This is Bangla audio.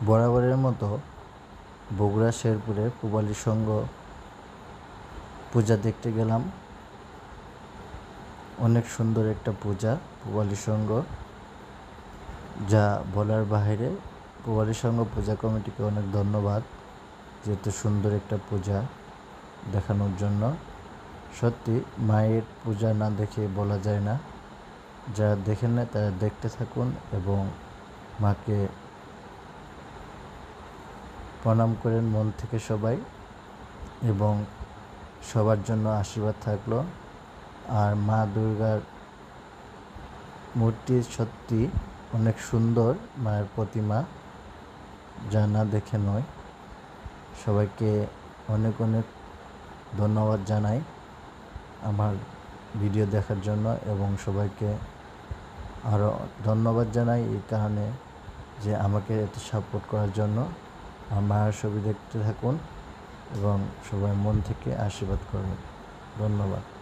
বরাবরের মতো বগুড়া শেরপুরে পূবালী সংঘ পূজা দেখতে গেলাম। অনেক সুন্দর একটা পূজা পূবালী সংঘ, যা বলার বাইরে। পূবালী সংঘ পূজা কমিটিকে অনেক ধন্যবাদ, যেহেতু সুন্দর একটা পূজা দেখানোর জন্য। সত্যি মায়ের পূজা না দেখে বলা যায় না। যারা দেখেন না তারা দেখতে থাকুন এবং মাকে প্রণাম করেন মন থেকে সবাই, এবং সবার জন্য আশীর্বাদ থাকলো। আর মা দুর্গার মূর্তি সত্যি অনেক সুন্দর, মায়ের প্রতিমা, যা না দেখে নয়। সবাইকে অনেক অনেক ধন্যবাদ জানাই আমার ভিডিও দেখার জন্য, এবং সবাইকে আরও ধন্যবাদ জানাই এই কারণে যে আমাকে এত সাপোর্ট করার জন্য। আমার ছবি দেখতে থাকুন এবং সবাই মন থেকে আশীর্বাদ করবেন। ধন্যবাদ।